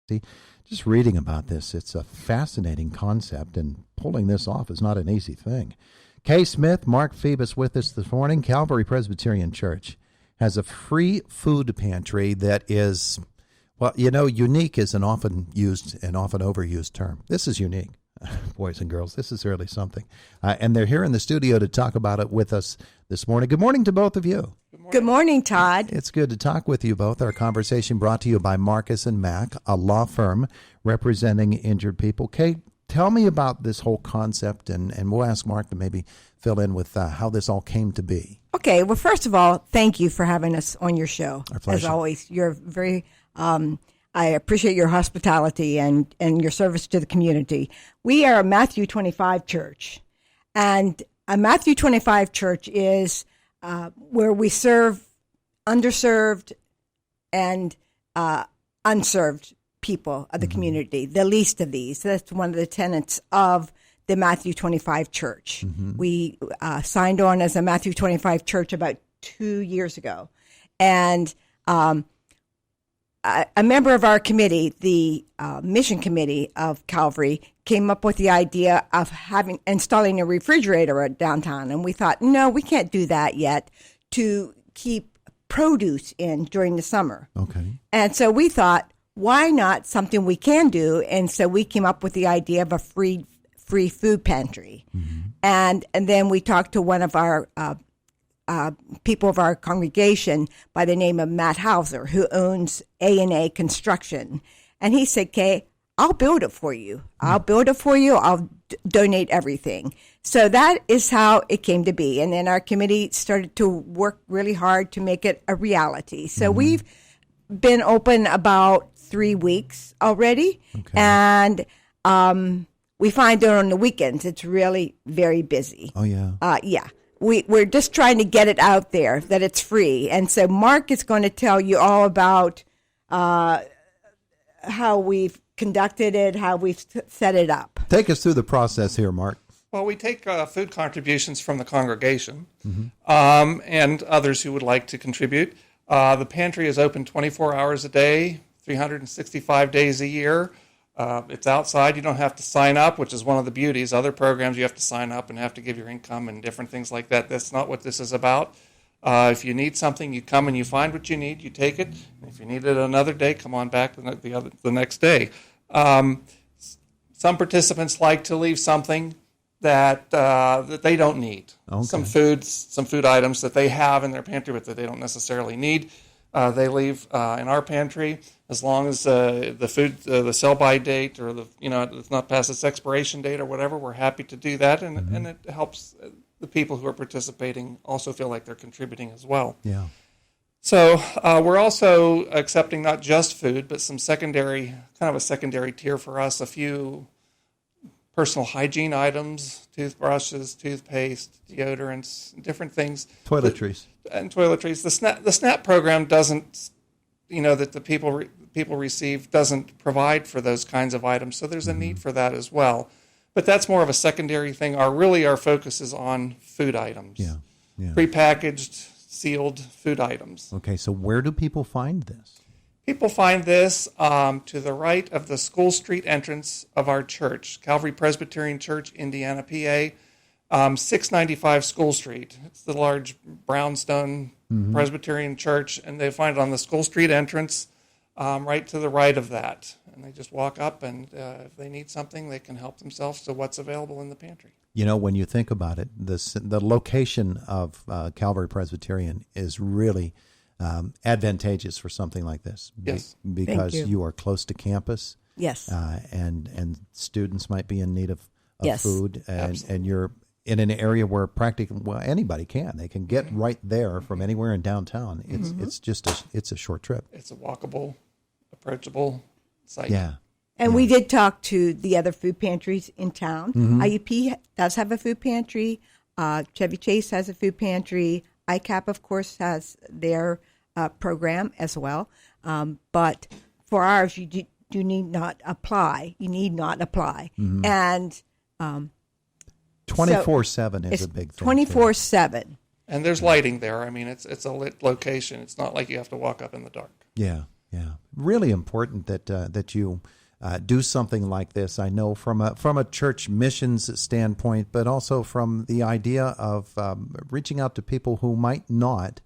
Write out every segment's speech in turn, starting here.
See, just reading about this, it's a fascinating concept, and pulling this off is not an easy thing. Kay Smith, Mark Phoebus with us this morning. Calvary Presbyterian Church has a free food pantry that is, well, unique is an often used and often overused term. This is unique, boys and girls. This is really something. And they're here in the studio to talk about it with us this morning. Good morning to both of you. Good morning, Todd. It's good to talk with you both. Our conversation brought to you by Marcus and Mack, a law firm representing injured people. Kate, tell me about this whole concept, and we'll ask Mark to maybe fill in with how this all came to be. Okay. Well, first of all, thank you for having us on your show. Our pleasure. As always, you're very, I appreciate your hospitality and your service to the community. We are a Matthew 25 church, and a Matthew 25 church is where we serve underserved and unserved people of the community, the least of these. That's one of the tenets of the Matthew 25 church. We signed on as a Matthew 25 church about 2 years ago. And a member of our committee, the mission committee of Calvary, came up with the idea of installing a refrigerator at downtown. And we thought, no, we can't do that yet, to keep produce in during the summer. Okay. And so we thought, why not something we can do? And so we came up with the idea of a free food pantry. And then we talked to one of our people of our congregation by the name of Matt Hauser, who owns A&A Construction. And he said, Kay, I'll build it for you. I'll donate everything. So that is how it came to be. And then our committee started to work really hard to make it a reality. So we've been open about 3 weeks already. Okay. And we find that on the weekends, it's really very busy. Oh, yeah. Yeah. We're just trying to get it out there that it's free. And so Mark is going to tell you all about how we've conducted it, how we've set it up. Take us through the process here, Mark. Well, we take food contributions from the congregation and others who would like to contribute. The pantry is open 24 hours a day, 365 days a year. It's outside. You don't have to sign up, which is one of the beauties. Other programs, you have to sign up and have to give your income and different things like that. That's not what this is about. If you need something, you come and you find what you need, you take it. If you need it another day, come on back the next day. Some participants like to leave something that they don't need. Okay. Some food items that they have in their pantry but that they don't necessarily need. They leave in our pantry as long as the food, the sell-by date, or it's not past its expiration date or whatever. We're happy to do that, and it helps the people who are participating also feel like they're contributing as well. Yeah. So we're also accepting not just food, but some kind of a secondary tier for us. A few personal hygiene items, toothbrushes, toothpaste, deodorants, different things. Toiletries. And toiletries. The SNAP program doesn't, that the people receive doesn't provide for those kinds of items. So there's a need for that as well. But that's more of a secondary thing. Our focus is on food items. Yeah. Prepackaged, sealed food items. Okay, so where do people find this? People find this to the right of the School Street entrance of our church, Calvary Presbyterian Church, Indiana, PA, 695 School Street. It's the large brownstone Presbyterian church, and they find it on the School Street entrance, right to the right of that. And they just walk up, and if they need something, they can help themselves to what's available in the pantry. When you think about it, the location of Calvary Presbyterian is really advantageous for something like this. Yes. Because you are close to campus. Yes. And students might be in need of yes. food, and you're in an area where anybody can. They can get right there from anywhere in downtown. It's just a short trip. It's a walkable, approachable site. Yeah. And we did talk to the other food pantries in town. IUP does have a food pantry. Chevy Chase has a food pantry. ICAP, of course, has their program as well. But for ours, you do need not apply. You need not apply. And 24/7 is a big thing. 24/7. And there's lighting there. I mean, it's a lit location. It's not like you have to walk up in the dark. Yeah. Yeah, really important that you do something like this. I know from a church missions standpoint, but also from the idea of reaching out to people who might not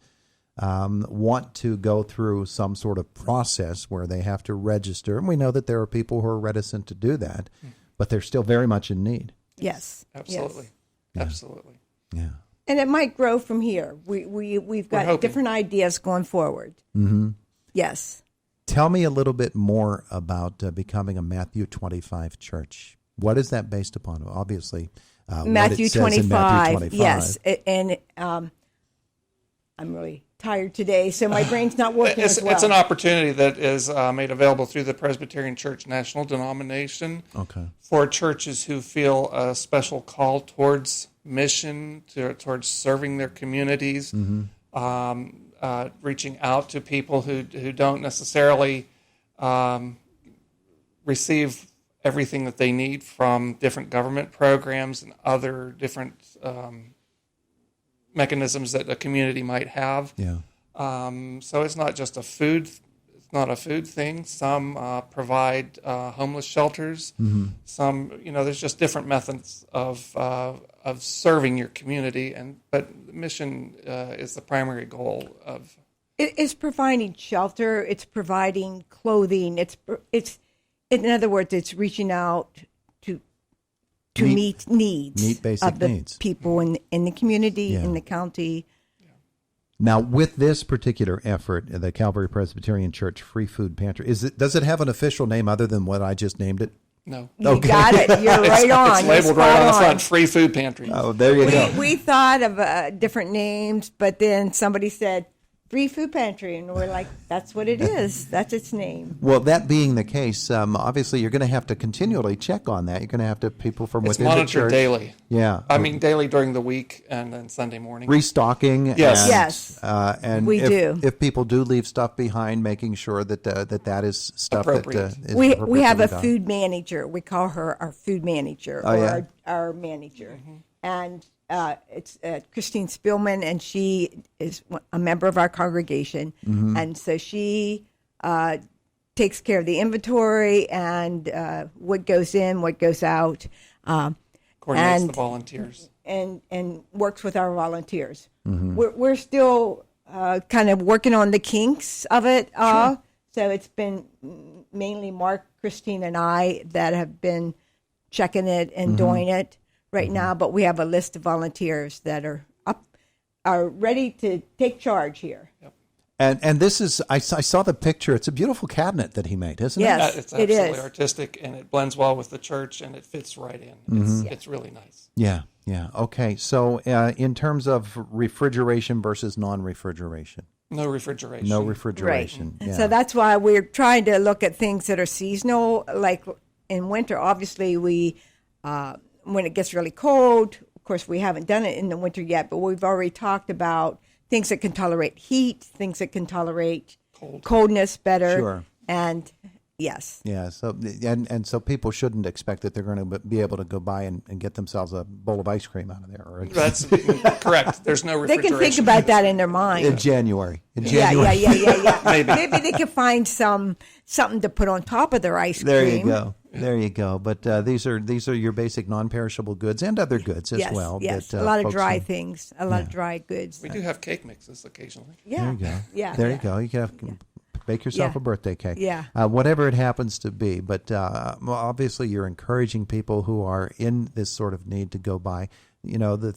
want to go through some sort of process where they have to register. And we know that there are people who are reticent to do that, but they're still very much in need. Yes. Absolutely. Yes. Absolutely. Yeah. And it might grow from here. We've got hoping. different ideas going forward. Mm-hmm. Yes. Tell me a little bit more about becoming a Matthew 25 church. What is that based upon? Obviously, Matthew what it says in 25. Matthew 25. Yes. And I'm really tired today, so my brain's not working as well. It's an opportunity that is made available through the Presbyterian Church National Denomination for churches who feel a special call towards mission, towards serving their communities, reaching out to people who don't necessarily receive everything that they need from different government programs and other different mechanisms that a community might have. Yeah. So it's not just a food. It's not a food thing. Some provide homeless shelters. Some, there's just different methods of serving your community. But mission is the primary goal of. It is providing shelter. It's providing clothing. It's in other words, it's reaching out to meet needs, meet basic of the needs. people in the community, in the county. Now, with this particular effort, the Calvary Presbyterian Church Free Food Pantry, does it have an official name other than what I just named it? No. You got it. You're right on. It's labeled right on the front, Free Food Pantry. Oh, there you go. We thought of different names, but then somebody said, Free Food Pantry, and we're like, that's what it is. That's its name. Well, that being the case, obviously you're going to have to continually check on that. You're going to have to people from It's within the monitored church. daily. Yeah. I mean, daily during the week and then Sunday morning. Restocking. Yes. And, Yes. And We do. If people do leave stuff behind, making sure that that is stuff Appropriate. that is We appropriately have a done. food manager. We call her our food manager our manager. And it's Christine Spillman, and she is a member of our congregation. And so she takes care of the inventory and what goes in, what goes out. Coordinates the volunteers. And works with our volunteers. We're still kind of working on the kinks of it all. So it's been mainly Mark, Christine, and I that have been checking it and doing it right now. But we have a list of volunteers that are ready to take charge here. Yep. And this is, I saw the picture. It's a beautiful cabinet that he made, isn't Yes. it? It's it absolutely is. artistic, and it blends well with the church, and it fits right in. It's really nice. Yeah, yeah. Okay, so in terms of refrigeration versus non-refrigeration. No refrigeration. No refrigeration. Right. Yeah. So that's why we're trying to look at things that are seasonal. Like in winter, obviously, we when it gets really cold, of course, we haven't done it in the winter yet, but we've already talked about things that can tolerate heat, things that can tolerate coldness better. Sure. And yes. Yeah, so and so people shouldn't expect that they're going to be able to go by and get themselves a bowl of ice cream out of there. Or That's correct. There's no They refrigeration. can think about that in their mind. in January. In Yeah. January. Maybe. Maybe they can find something to put on top of their ice There cream. you go. There you go. But these are your basic non-perishable goods and other goods as Yes, well. yes. That, A lot of folks dry can- things, a lot of dry goods. We do have cake mixes occasionally. Yeah. There you go. Yeah. There yeah. you go. You can have, bake yourself Yeah. a birthday cake. Yeah. Whatever it happens to be. But well, obviously, you're encouraging people who are in this sort of need to go by. The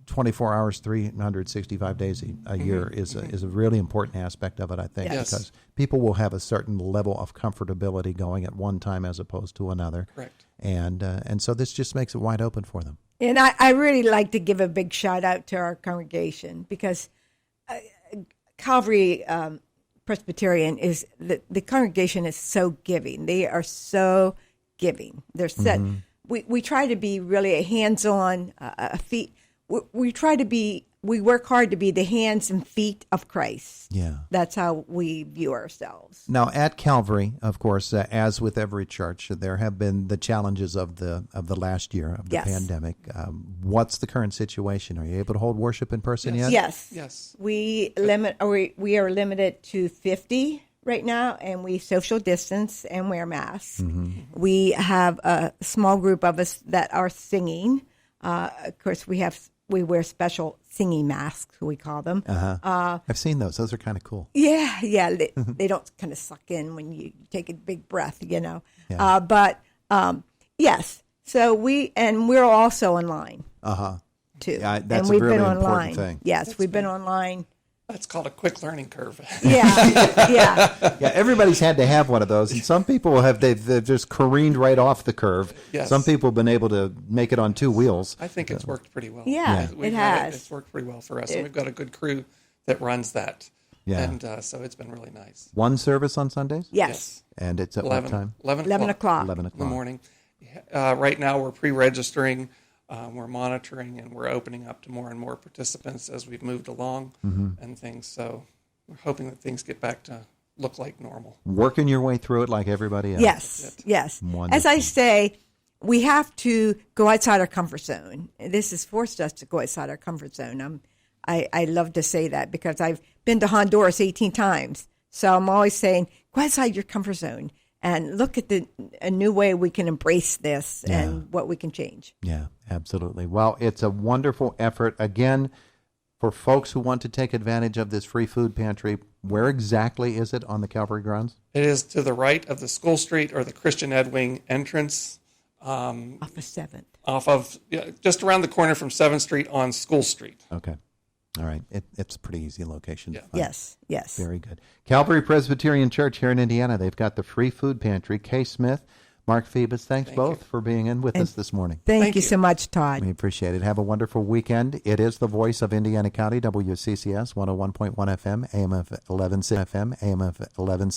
24 hours, 365 days a year is a really important aspect of it, I think, Yes. because people will have a certain level of comfortability going at one time as opposed to another. Correct. And so this just makes it wide open for them. And I really like to give a big shout out to our congregation because Calvary Presbyterian is the congregation is so giving. They are so giving. They're set. We try to be really a hands-on feet. We work hard to be the hands and feet of Christ. Yeah. That's how we view ourselves. Now, at Calvary, of course, as with every church, there have been the challenges of the last year of the Yes. pandemic. What's the current situation? Are you able to hold worship in person yet? Yes. Yes. We are limited to 50 right now, and we social distance and wear masks. We have a small group of us that are singing. Of course, we wear special singing masks, we call them. I've seen those. Those are kind of cool. Yeah. They don't kind of suck in when you take a big breath, Yeah. Yes. So we're also online too. Yeah, that's and a we've really been important online. thing. Yes, we've been online. That's called a quick learning curve. Yeah. Yeah, everybody's had to have one of those, and some people they've just careened right off the curve. Yes. Some people have been able to make it on two wheels. I think it's worked pretty well. Yeah, We've it had has. It's worked pretty well for us, and we've got a good crew that runs that. Yeah. And so it's been really nice. One service on Sundays, Yes. and it's at what time? 11 11 o'clock. 11 in the o'clock. morning. Right now, we're pre-registering, we're monitoring, and we're opening up to more and more participants as we've moved along and things. So we're hoping that things get back to look like normal. Working your way through it like everybody else. Yes. Wonderful. As I say, we have to go outside our comfort zone. This has forced us to go outside our comfort zone. I love to say that because I've been to Honduras 18 times. So I'm always saying, go outside your comfort zone and look at a new way we can embrace this and what we can change. Yeah, absolutely. Well, it's a wonderful effort. Again, for folks who want to take advantage of this free food pantry, where exactly is it on the Calvary grounds? It is to the right of the School Street or the Christian Ed Wing entrance. Off of 7th. Off of, just around the corner from 7th Street on School Street. Okay. All right. It's a pretty easy location to find. Yes. Very good. Calvary Presbyterian Church here in Indiana, they've got the free food pantry. Kay Smith, Mark Phoebus, thanks both for being in with us this morning. Thank you so much, Todd. We appreciate it. Have a wonderful weekend. It is the voice of Indiana County, WCCS, 101.1 FM, AM of 11 FM, AM of 11